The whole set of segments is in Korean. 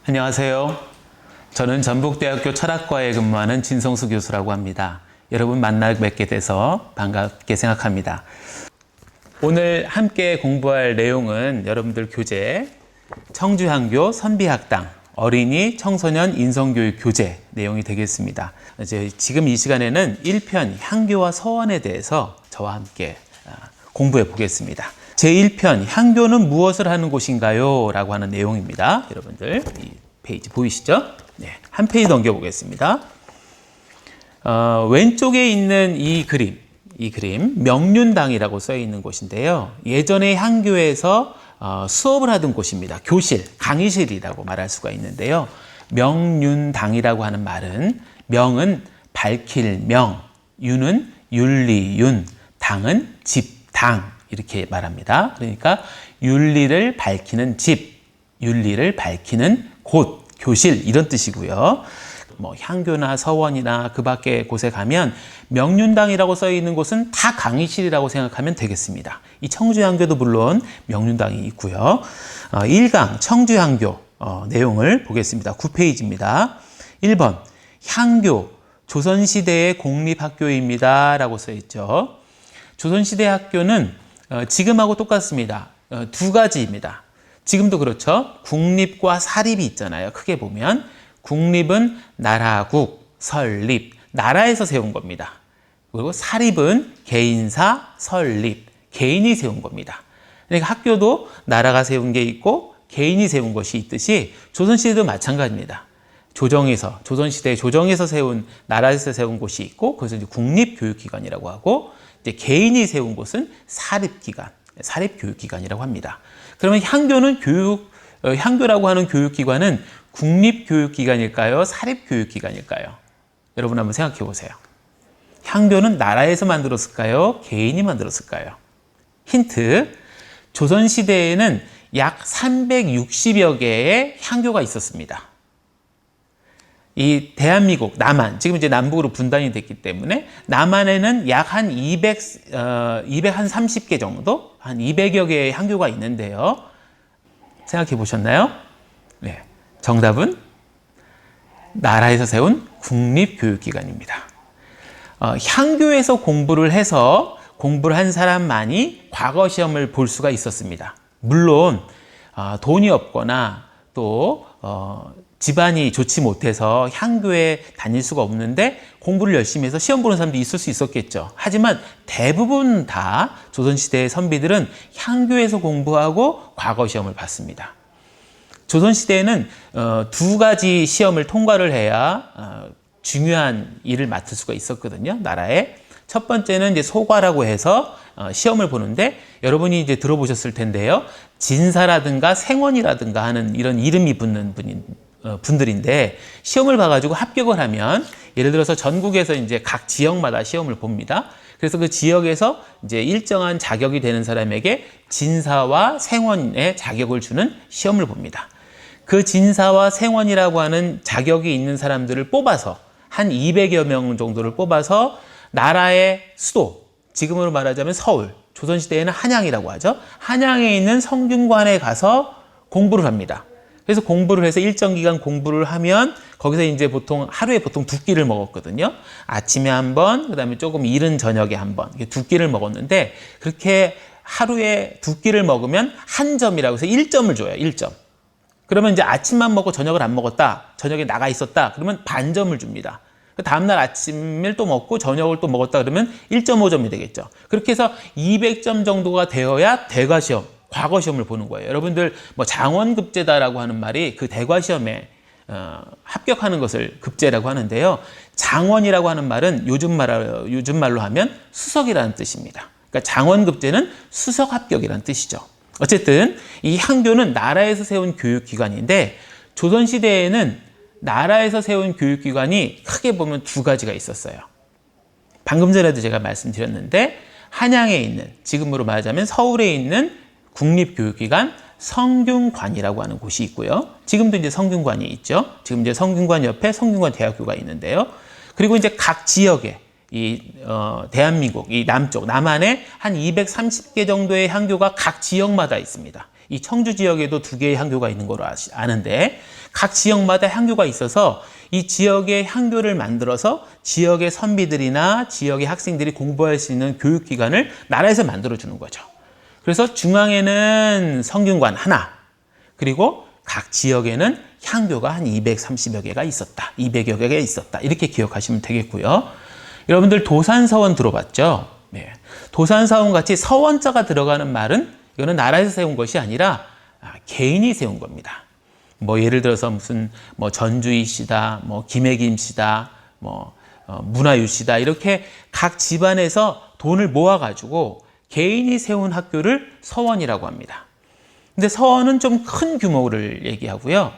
안녕하세요. 저는 전북대학교 철학과에 근무하는 진성수 교수라고 합니다. 여러분 만나 뵙게 돼서 반갑게 생각합니다. 오늘 함께 공부할 내용은 여러분들 교재 청주향교 선비학당 어린이 청소년 인성교육 교재 내용이 되겠습니다. 지금 이 시간에는 1편 향교와 서원에 대해서 저와 함께 공부해 보겠습니다. 제1편 향교는 무엇을 하는 곳인가요? 라고 하는 내용입니다. 여러분들 이 페이지 보이시죠? 네, 한 페이지 넘겨보겠습니다. 왼쪽에 있는 이 그림 명륜당이라고 써 있는 곳인데요. 예전에 향교에서 수업을 하던 곳입니다. 교실, 강의실이라고 말할 수가 있는데요. 명륜당이라고 하는 말은 명은 밝힐 명, 윤은 윤리윤, 당은 집당 이렇게 말합니다. 그러니까 윤리를 밝히는 집, 윤리를 밝히는 곳, 교실 이런 뜻이고요. 뭐 향교나 서원이나 그 밖에 곳에 가면 명륜당이라고 써 있는 곳은 다 강의실이라고 생각하면 되겠습니다. 이 청주향교도 물론 명륜당이 있고요. 1강 청주향교 내용을 보겠습니다. 9페이지입니다. 1번 향교 조선시대의 공립학교입니다 라고 써 있죠. 조선시대 학교는 지금하고 똑같습니다. 두 가지입니다. 지금도 그렇죠. 국립과 사립이 있잖아요. 크게 보면 국립은 나라국, 설립, 나라에서 세운 겁니다. 그리고 사립은 개인사, 설립, 개인이 세운 겁니다. 그러니까 학교도 나라가 세운 게 있고 개인이 세운 것이 있듯이 조선시대도 마찬가지입니다. 조선시대 조정에서 세운, 나라에서 세운 곳이 있고 그것을 이제 국립교육기관이라고 하고 이제 개인이 세운 곳은 사립기관, 사립교육기관이라고 합니다. 그러면 향교라고 하는 교육기관은 국립교육기관일까요? 사립교육기관일까요? 여러분 한번 생각해 보세요. 향교는 나라에서 만들었을까요? 개인이 만들었을까요? 힌트, 조선시대에는 약 360여 개의 향교가 있었습니다. 이 대한민국, 남한, 지금 이제 남북으로 분단이 됐기 때문에 남한에는 약 한 230개 정도, 한 200여 개의 향교가 있는데요. 생각해 보셨나요? 네. 정답은 나라에서 세운 국립교육기관입니다. 향교에서 공부를 한 사람만이 과거시험을 볼 수가 있었습니다. 물론 돈이 없거나 또 집안이 좋지 못해서 향교에 다닐 수가 없는데 공부를 열심히 해서 시험 보는 사람도 있을 수 있었겠죠. 하지만 대부분 다 조선시대의 선비들은 향교에서 공부하고 과거시험을 봤습니다. 조선시대에는 두 가지 시험을 통과를 해야 중요한 일을 맡을 수가 있었거든요. 나라에. 첫 번째는 이제 소과라고 해서 시험을 보는데 여러분이 이제 들어보셨을 텐데요. 진사라든가 생원이라든가 하는 이런 이름이 붙는 분들인데 시험을 봐가지고 합격을 하면 예를 들어서 전국에서 이제 각 지역마다 시험을 봅니다. 그래서 그 지역에서 이제 일정한 자격이 되는 사람에게 진사와 생원의 자격을 주는 시험을 봅니다. 그 진사와 생원이라고 하는 자격이 있는 사람들을 뽑아서 한 200여 명 정도를 뽑아서 나라의 수도, 지금으로 말하자면 서울, 조선시대에는 한양이라고 하죠. 한양에 있는 성균관에 가서 공부를 합니다. 그래서 공부를 해서 일정 기간 공부를 하면 거기서 이제 하루에 보통 두 끼를 먹었거든요. 아침에 한 번, 그 다음에 조금 이른 저녁에 한 번, 두 끼를 먹었는데 그렇게 하루에 두 끼를 먹으면 한 점이라고 해서 1점을 줘요. 1점. 그러면 이제 아침만 먹고 저녁을 안 먹었다. 저녁에 나가 있었다. 그러면 반점을 줍니다. 다음날 아침을 또 먹고 저녁을 또 먹었다 그러면 1.5점이 되겠죠. 그렇게 해서 200점 정도가 되어야 대과시험, 과거시험을 보는 거예요. 여러분들 뭐 장원급제다라고 하는 말이 그 대과시험에 합격하는 것을 급제라고 하는데요. 장원이라고 하는 말은 요즘 말로 하면 수석이라는 뜻입니다. 그러니까 장원급제는 수석 합격이라는 뜻이죠. 어쨌든 이 향교는 나라에서 세운 교육기관인데 조선시대에는 나라에서 세운 교육기관이 크게 보면 두 가지가 있었어요. 방금 전에도 제가 말씀드렸는데 한양에 있는, 지금으로 말하자면 서울에 있는 국립교육기관 성균관이라고 하는 곳이 있고요. 지금도 이제 성균관이 있죠. 지금 이제 성균관 옆에 성균관대학교가 있는데요. 그리고 이제 각 지역에 대한민국, 이 남쪽, 남한에 한 230개 정도의 향교가 각 지역마다 있습니다. 이 청주 지역에도 2개의 향교가 있는 걸로 아는데, 각 지역마다 향교가 있어서 이 지역의 향교를 만들어서 지역의 선비들이나 지역의 학생들이 공부할 수 있는 교육기관을 나라에서 만들어주는 거죠. 그래서 중앙에는 성균관 하나, 그리고 각 지역에는 향교가 한 230여 개가 있었다. 200여 개가 있었다. 이렇게 기억하시면 되겠고요. 여러분들 도산서원 들어봤죠? 네. 도산서원 같이 서원자가 들어가는 말은 이거는 나라에서 세운 것이 아니라 개인이 세운 겁니다. 뭐 예를 들어서 무슨 뭐 전주희 씨다, 뭐 김혜김 씨다, 뭐 문화유 씨다, 이렇게 각 집안에서 돈을 모아가지고 개인이 세운 학교를 서원이라고 합니다. 근데 서원은 좀 큰 규모를 얘기하고요.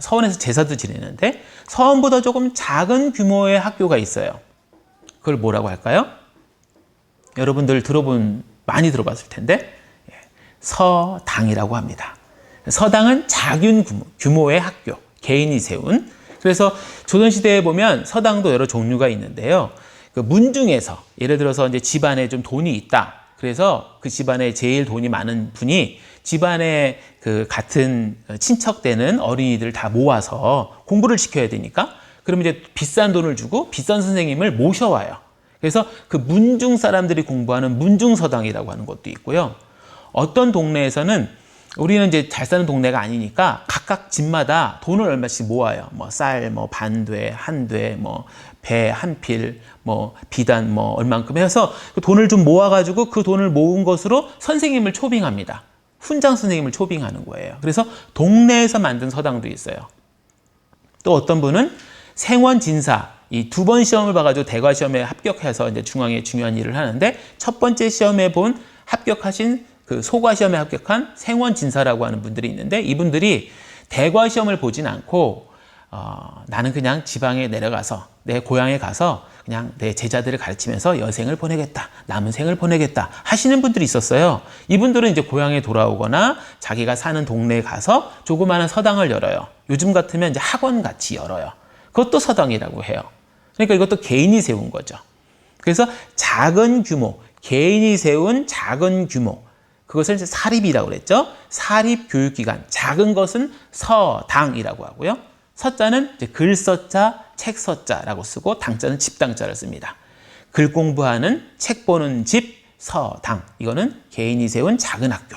서원에서 제사도 지내는데 서원보다 조금 작은 규모의 학교가 있어요. 그걸 뭐라고 할까요? 여러분들 많이 들어봤을 텐데 서당이라고 합니다. 서당은 작은 규모의 학교, 개인이 세운. 그래서 조선시대에 보면 서당도 여러 종류가 있는데요. 그 문중에서, 예를 들어서 이제 집안에 좀 돈이 있다. 그래서 그 집안에 제일 돈이 많은 분이 집안에 그 같은 친척되는 어린이들 다 모아서 공부를 시켜야 되니까, 그럼 이제 비싼 돈을 주고 비싼 선생님을 모셔와요. 그래서 그 문중 사람들이 공부하는 문중서당이라고 하는 것도 있고요. 어떤 동네에서는, 우리는 이제 잘 사는 동네가 아니니까 각각 집마다 돈을 얼마씩 모아요. 뭐 쌀, 뭐 반돼, 한돼, 뭐 배 한 필, 뭐 비단 뭐 얼만큼 해서 그 돈을 좀 모아가지고 그 돈을 모은 것으로 선생님을 초빙합니다. 훈장 선생님을 초빙하는 거예요. 그래서 동네에서 만든 서당도 있어요. 또 어떤 분은 생원진사, 이 2번 시험을 봐가지고 대과 시험에 합격해서 이제 중앙에 중요한 일을 하는데, 첫 번째 시험에 본 합격하신 그 소과 시험에 합격한 생원진사라고 하는 분들이 있는데, 이분들이 대과 시험을 보진 않고 나는 그냥 지방에 내려가서 내 고향에 가서 그냥 내 제자들을 가르치면서 여생을 보내겠다, 남은 생을 보내겠다 하시는 분들이 있었어요. 이분들은 이제 고향에 돌아오거나 자기가 사는 동네에 가서 조그마한 서당을 열어요. 요즘 같으면 이제 학원 같이 열어요. 그것도 서당이라고 해요. 그러니까 이것도 개인이 세운 거죠. 그래서 작은 규모, 개인이 세운 작은 규모, 그것을 이제 사립이라고 그랬죠. 사립교육기관, 작은 것은 서당이라고 하고요. 서자는 이제 글서자, 책서자라고 쓰고, 당자는 집당자를 씁니다. 글 공부하는, 책 보는 집, 서당. 이거는 개인이 세운 작은 학교.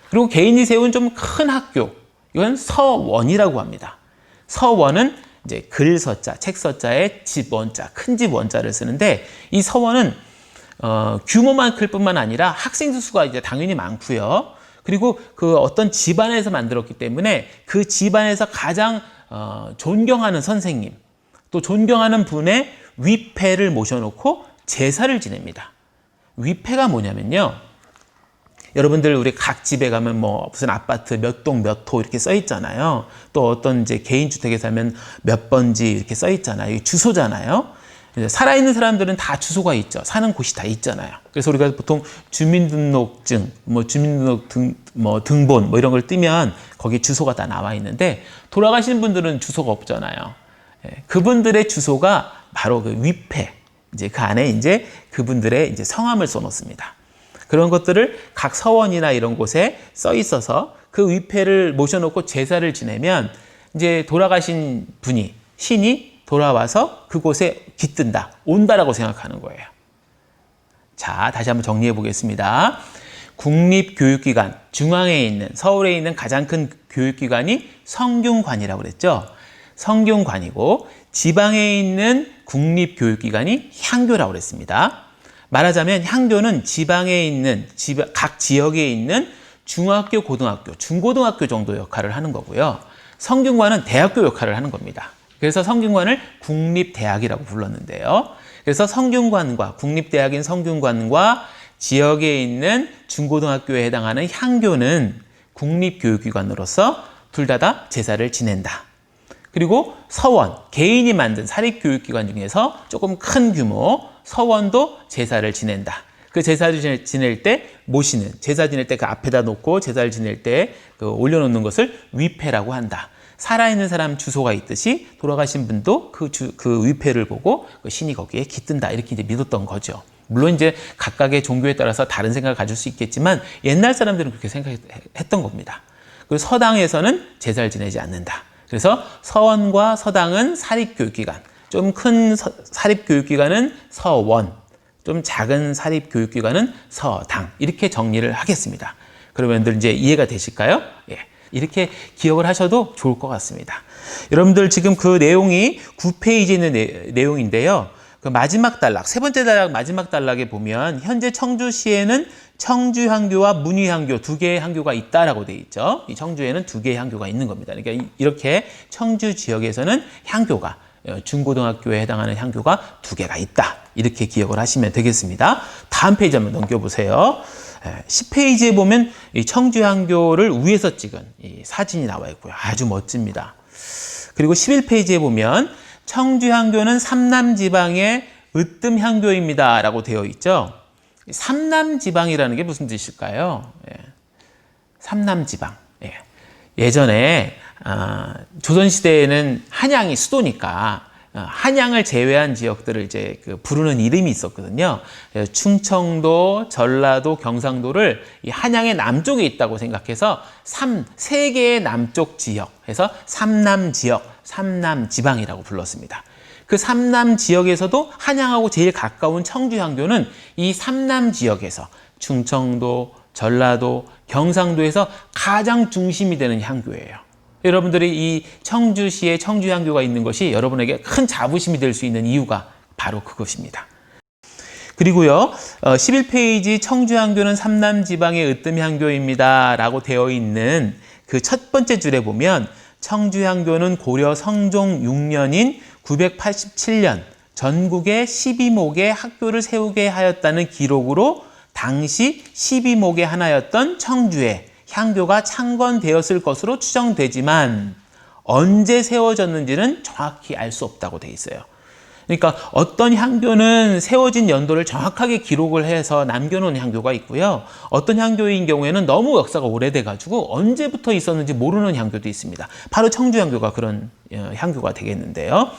그리고 개인이 세운 좀 큰 학교, 이건 서원이라고 합니다. 서원은 이제 글서자, 책서자에 집원자, 큰 집원자를 쓰는데, 이 서원은 규모만 클 뿐만 아니라 학생 수가 이제 당연히 많고요. 그리고 그 어떤 집안에서 만들었기 때문에 그 집안에서 가장 존경하는 선생님, 또 존경하는 분의 위패를 모셔놓고 제사를 지냅니다. 위패가 뭐냐면요, 여러분들 우리 각 집에 가면 뭐 무슨 아파트 몇 동 몇 호 이렇게 써 있잖아요. 또 어떤 이제 개인 주택에 살면 몇 번지 이렇게 써 있잖아요. 이 주소잖아요. 살아있는 사람들은 다 주소가 있죠. 사는 곳이 다 있잖아요. 그래서 우리가 보통 주민등록증, 뭐 주민등록 등본 뭐 이런 걸 뜨면 거기 주소가 다 나와 있는데, 돌아가신 분들은 주소가 없잖아요. 그분들의 주소가 바로 그 위패, 이제 그 안에 이제 그분들의 이제 성함을 써놓습니다. 그런 것들을 각 서원이나 이런 곳에 써 있어서 그 위패를 모셔놓고 제사를 지내면 이제 돌아가신 분이, 신이 돌아와서 그곳에 깃든다, 온다라고 생각하는 거예요. 자, 다시 한번 정리해 보겠습니다. 국립교육기관, 중앙에 있는, 서울에 있는 가장 큰 교육기관이 성균관이라고 그랬죠. 성균관이고, 지방에 있는 국립교육기관이 향교라고 그랬습니다. 말하자면 향교는 지방에 있는, 각 지역에 있는 중학교, 고등학교, 중고등학교 정도 역할을 하는 거고요. 성균관은 대학교 역할을 하는 겁니다. 그래서 성균관을 국립대학이라고 불렀는데요. 그래서 성균관과, 국립대학인 성균관과 지역에 있는 중고등학교에 해당하는 향교는 국립교육기관으로서 둘 다 제사를 지낸다. 그리고 서원, 개인이 만든 사립교육기관 중에서 조금 큰 규모, 서원도 제사를 지낸다. 그 제사를 지낼 때 모시는, 제사 지낼 때 그 앞에다 놓고 제사를 지낼 때 그 올려놓는 것을 위패라고 한다. 살아있는 사람 주소가 있듯이 돌아가신 분도 그 위패를 보고 그 신이 거기에 깃든다. 이렇게 이제 믿었던 거죠. 물론 이제 각각의 종교에 따라서 다른 생각을 가질 수 있겠지만 옛날 사람들은 그렇게 생각했던 겁니다. 그리고 서당에서는 제사를 지내지 않는다. 그래서 서원과 서당은 사립교육기관, 좀 큰 사립교육기관은 서원, 좀 작은 사립교육기관은 서당, 이렇게 정리를 하겠습니다. 그러면 이제 이해가 되실까요? 예. 이렇게 기억을 하셔도 좋을 것 같습니다. 여러분들 지금 그 내용이 9페이지에 있는 내용인데요. 그 마지막 단락, 세 번째 단락 마지막 단락에 보면 현재 청주시에는 청주향교와 문희향교 두 개의 향교가 있다라고 되어 있죠. 이 청주에는 두 개의 향교가 있는 겁니다. 그러니까 이렇게 청주 지역에서는 향교가, 중고등학교에 해당하는 향교가 두 개가 있다. 이렇게 기억을 하시면 되겠습니다. 다음 페이지 한번 넘겨보세요. 10페이지에 보면 이 청주향교를 위에서 찍은 이 사진이 나와 있고요. 아주 멋집니다. 그리고 11페이지에 보면 청주향교는 삼남지방의 으뜸향교입니다. 라고 되어 있죠. 삼남지방이라는 게 무슨 뜻일까요? 삼남지방. 예전에 조선시대에는 한양이 수도니까 한양을 제외한 지역들을 이제 부르는 이름이 있었거든요. 충청도, 전라도, 경상도를 이 한양의 남쪽에 있다고 생각해서 세 개의 남쪽 지역 해서 삼남지역, 삼남지방이라고 불렀습니다. 그 삼남 지역에서도 한양하고 제일 가까운 청주향교는 이 삼남 지역에서 충청도, 전라도, 경상도에서 가장 중심이 되는 향교예요. 여러분들이 이 청주시에 청주향교가 있는 것이 여러분에게 큰 자부심이 될 수 있는 이유가 바로 그것입니다. 그리고요, 11페이지 청주향교는 삼남지방의 으뜸향교입니다. 라고 되어 있는 그 첫 번째 줄에 보면 청주향교는 고려 성종 6년인 987년 전국에 12목의 학교를 세우게 하였다는 기록으로 당시 12목의 하나였던 청주에 향교가 창건되었을 것으로 추정되지만 언제 세워졌는지는 정확히 알 수 없다고 되어 있어요. 그러니까 어떤 향교는 세워진 연도를 정확하게 기록을 해서 남겨놓은 향교가 있고요. 어떤 향교인 경우에는 너무 역사가 오래돼가지고 언제부터 있었는지 모르는 향교도 있습니다. 바로 청주향교가 그런 향교가 되겠는데요.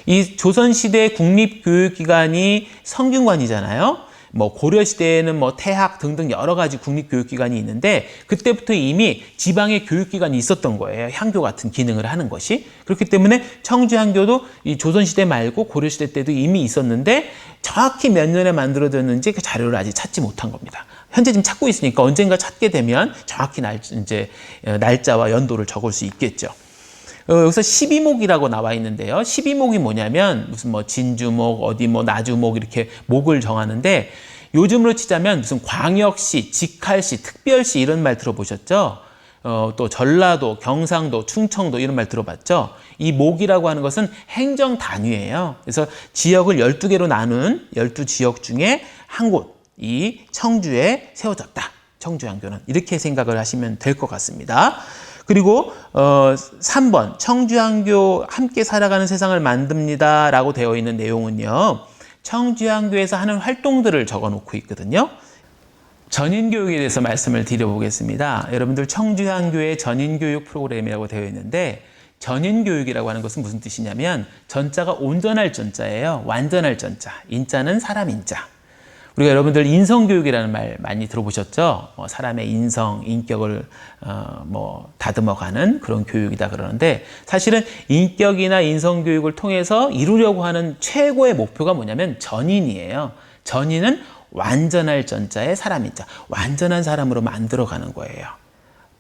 이 조선시대 국립교육기관이 성균관이잖아요. 뭐 고려시대에는 뭐 태학 등등 여러 가지 국립교육기관이 있는데 그때부터 이미 지방의 교육기관이 있었던 거예요. 향교 같은 기능을 하는 것이. 그렇기 때문에 청주향교도 이 조선시대 말고 고려시대 때도 이미 있었는데 정확히 몇 년에 만들어졌는지 그 자료를 아직 찾지 못한 겁니다. 현재 지금 찾고 있으니까 언젠가 찾게 되면 정확히 날짜와 연도를 적을 수 있겠죠. 여기서 12목이라고 나와 있는데요. 12목이 뭐냐면 무슨 뭐 진주목, 어디 뭐 나주목 이렇게 목을 정하는데 요즘으로 치자면 무슨 광역시, 직할시, 특별시 이런 말 들어보셨죠? 또 전라도, 경상도, 충청도 이런 말 들어봤죠? 이 목이라고 하는 것은 행정 단위예요. 그래서 지역을 12개로 나눈 12지역 중에 한 곳, 이 청주에 세워졌다. 청주향교는 이렇게 생각을 하시면 될 것 같습니다. 그리고 3번 청주향교 함께 살아가는 세상을 만듭니다 라고 되어 있는 내용은요. 청주향교에서 하는 활동들을 적어놓고 있거든요. 전인교육에 대해서 말씀을 드려보겠습니다. 여러분들 청주향교의 전인교육 프로그램이라고 되어 있는데 전인교육이라고 하는 것은 무슨 뜻이냐면 전자가 온전할 전자예요. 완전할 전자. 인자는 사람 인자. 우리가 여러분들 인성교육이라는 말 많이 들어보셨죠? 사람의 인성, 인격을 다듬어가는 그런 교육이다 그러는데 사실은 인격이나 인성교육을 통해서 이루려고 하는 최고의 목표가 뭐냐면 전인이에요. 전인은 완전할 전자의 사람인자, 완전한 사람으로 만들어가는 거예요.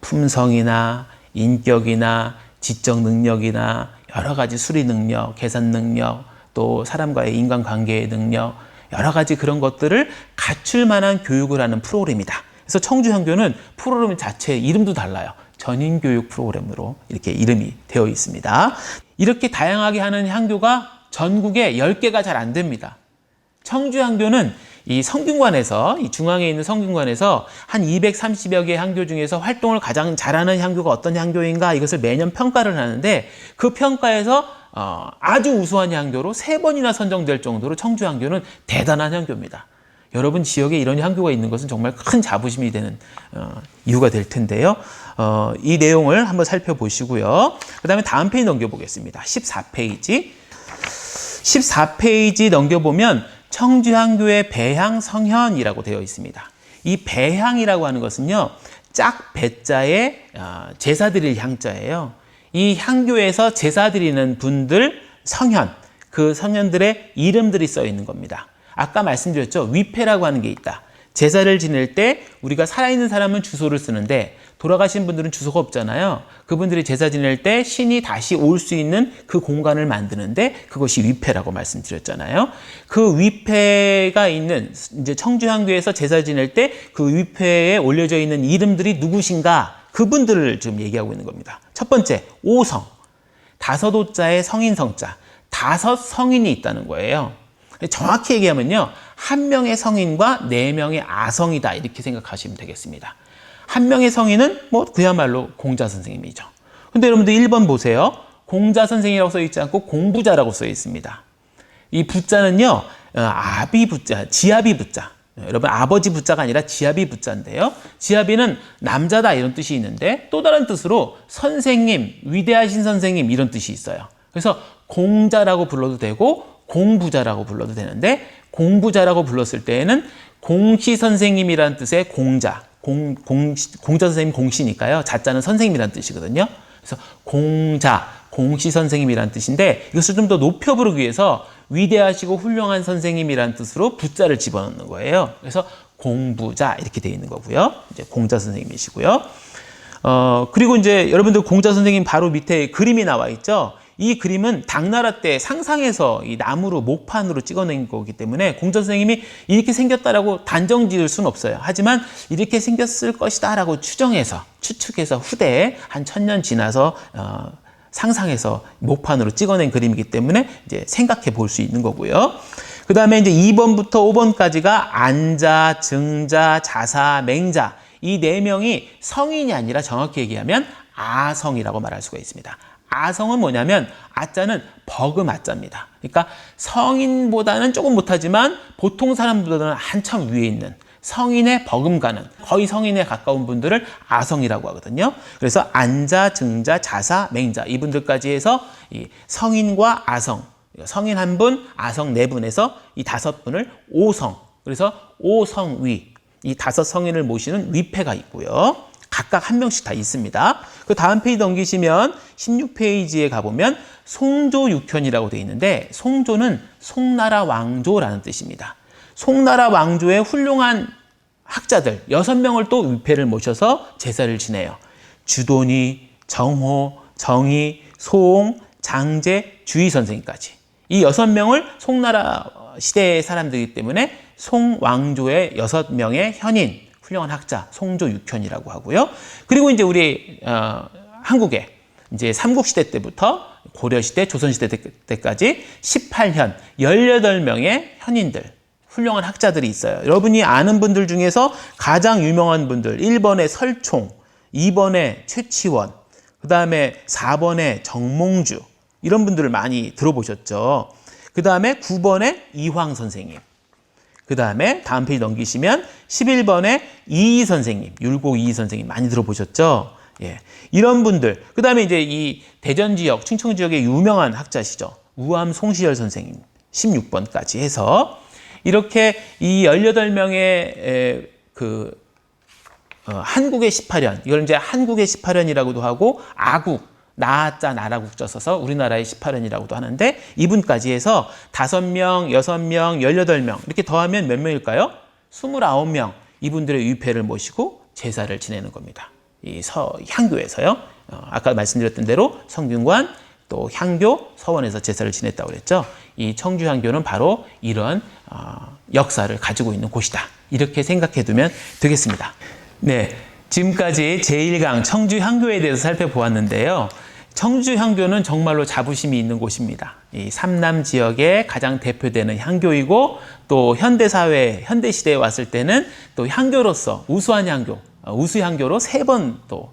품성이나 인격이나 지적 능력이나 여러 가지 수리 능력, 계산 능력, 또 사람과의 인간관계의 능력 여러 가지 그런 것들을 갖출 만한 교육을 하는 프로그램이다. 그래서 청주향교는 프로그램 자체 이름도 달라요. 전인교육 프로그램으로 이렇게 이름이 되어 있습니다. 이렇게 다양하게 하는 향교가 전국에 10개가 잘 안 됩니다. 청주향교는 이 성균관에서, 이 중앙에 있는 성균관에서 한 230여 개의 향교 중에서 활동을 가장 잘하는 향교가 어떤 향교인가 이것을 매년 평가를 하는데 그 평가에서 아주 우수한 향교로 3번이나 선정될 정도로 청주향교는 대단한 향교입니다. 여러분 지역에 이런 향교가 있는 것은 정말 큰 자부심이 되는 이유가 될 텐데요. 이 내용을 한번 살펴보시고요. 그 다음에 다음 페이지 넘겨보겠습니다. 14페이지. 14페이지 넘겨보면 청주향교의 배향 성현이라고 되어 있습니다. 이 배향이라고 하는 것은요, 짝 배자에 제사 드릴 향자예요. 이 향교에서 제사 드리는 분들 성현, 그 성현들의 이름들이 써 있는 겁니다. 아까 말씀드렸죠. 위패라고 하는 게 있다. 제사를 지낼 때 우리가 살아있는 사람은 주소를 쓰는데 돌아가신 분들은 주소가 없잖아요. 그분들이 제사 지낼 때 신이 다시 올 수 있는 그 공간을 만드는데 그것이 위패라고 말씀드렸잖아요. 그 위패가 있는 이제 청주향교에서 제사 지낼 때 그 위패에 올려져 있는 이름들이 누구신가? 그분들을 지금 얘기하고 있는 겁니다. 첫 번째, 오성. 다섯 오자의 성인 성자. 다섯 성인이 있다는 거예요. 정확히 얘기하면요, 한 명의 성인과 네 명의 아성이다 이렇게 생각하시면 되겠습니다. 한 명의 성인은 뭐 그야말로 공자 선생님이죠. 근데 여러분들 1번 보세요. 공자 선생이라고 써 있지 않고 공부자라고 써 있습니다. 이 부자는요, 아비 부자, 지아비 부자. 여러분 아버지 부자가 아니라 지아비 부자인데요. 지아비는 남자다 이런 뜻이 있는데 또 다른 뜻으로 선생님, 위대하신 선생님 이런 뜻이 있어요. 그래서 공자라고 불러도 되고 공부자라고 불러도 되는데 공부자라고 불렀을 때에는 공시 선생님이라는 뜻의 공자, 공자 선생님 공시니까요. 자자는 선생님이라는 뜻이거든요. 그래서 공자, 공시 선생님이라는 뜻인데 이것을 좀 더 높여 부르기 위해서 위대하시고 훌륭한 선생님이라는 뜻으로 부자를 집어넣는 거예요. 그래서 공부자 이렇게 되어 있는 거고요. 이제 공자 선생님이시고요. 그리고 이제 여러분들 공자 선생님 바로 밑에 그림이 나와 있죠. 이 그림은 당나라 때 상상해서 이 나무로 목판으로 찍어낸 거기 때문에 공자 선생님이 이렇게 생겼다라고 단정 지을 수는 없어요. 하지만 이렇게 생겼을 것이다라고 추측해서 후대에 한 1000년 지나서 상상해서 목판으로 찍어낸 그림이기 때문에 이제 생각해 볼 수 있는 거고요. 그 다음에 이제 2번부터 5번까지가 안자, 증자, 자사, 맹자 이 네 명이 성인이 아니라 정확히 얘기하면 아성이라고 말할 수가 있습니다. 아성은 뭐냐면 아자는 버금 아자입니다. 그러니까 성인보다는 조금 못하지만 보통 사람보다는 한참 위에 있는 성인의 버금가는 거의 성인에 가까운 분들을 아성이라고 하거든요. 그래서 안자, 증자, 자사, 맹자 이분들까지 해서 이 성인과 아성, 성인 한 분, 아성 네 분에서 이 다섯 분을 오성, 그래서 오성위 이 다섯 성인을 모시는 위패가 있고요. 각각 한 명씩 다 있습니다. 그 다음 페이지 넘기시면 16페이지에 가보면 송조육현이라고 되어 있는데 송조는 송나라 왕조라는 뜻입니다. 송나라 왕조의 훌륭한 학자들 6명을 또 위패를 모셔서 제사를 지내요. 주돈이, 정호, 정의, 소옹, 장제, 주의 선생님까지 이 6명을 송나라 시대의 사람들이기 때문에 송왕조의 6명의 현인 훌륭한 학자 송조육현이라고 하고요. 그리고 이제 우리 한국에 이제 삼국시대 때부터 고려시대, 조선시대 때까지 18현, 18명의 현인들, 훌륭한 학자들이 있어요. 여러분이 아는 분들 중에서 가장 유명한 분들 1번에 설총, 2번에 최치원, 그 다음에 4번에 정몽주 이런 분들을 많이 들어보셨죠. 그 다음에 9번에 이황 선생님, 그 다음에 다음 페이지 넘기시면 11번에 이희 선생님, 율곡 이희 선생님 많이 들어보셨죠? 예, 이런 분들. 그 다음에 이제 이 대전 지역, 충청 지역의 유명한 학자시죠. 우암 송시열 선생님 16번까지 해서 이렇게 이 18명의 한국의 18현, 이걸 이제 한국의 18현이라고도 하고 아국, 나자 나라국자 써서 우리나라의 18현이라고도 하는데 이분까지 해서 5명, 6명, 18명 이렇게 더하면 몇 명일까요? 29명 이분들의 위패를 모시고 제사를 지내는 겁니다. 이 향교에서요. 아까 말씀드렸던 대로 성균관 또 향교 서원에서 제사를 지냈다고 그랬죠. 이 청주향교는 바로 이런 역사를 가지고 있는 곳이다. 이렇게 생각해 두면 되겠습니다. 네, 지금까지 제1강 청주향교에 대해서 살펴보았는데요. 청주향교는 정말로 자부심이 있는 곳입니다. 이 삼남 지역의 가장 대표되는 향교이고 또 현대사회, 현대시대에 왔을 때는 또 향교로서 우수한 향교, 우수향교로 3번 또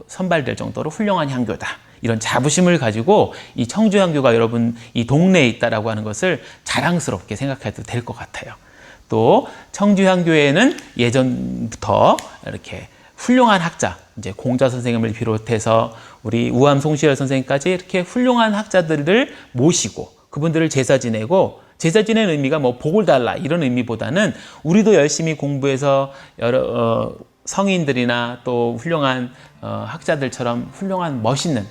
선발될 정도로 훌륭한 향교다. 이런 자부심을 가지고 이 청주향교가 여러분 이 동네에 있다라고 하는 것을 자랑스럽게 생각해도 될 것 같아요. 또 청주향교회는 예전부터 이렇게 훌륭한 학자, 이제 공자 선생님을 비롯해서 우리 우암 송시열 선생님까지 이렇게 훌륭한 학자들을 모시고 그분들을 제사 지내고, 제사 지내는 의미가 뭐 복을 달라 이런 의미보다는 우리도 열심히 공부해서 여러 성인들이나 또 훌륭한 학자들처럼 훌륭한 멋있는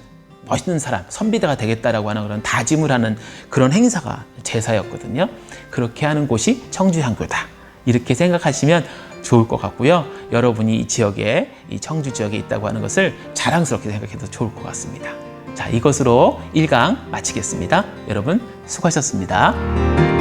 사람, 선비대가 되겠다라고 하는 그런 다짐을 하는 그런 행사가 제사였거든요. 그렇게 하는 곳이 청주향교다, 이렇게 생각하시면 좋을 것 같고요. 여러분이 이 지역에, 이 청주 지역에 있다고 하는 것을 자랑스럽게 생각해도 좋을 것 같습니다. 자, 이것으로 1강 마치겠습니다. 여러분 수고하셨습니다.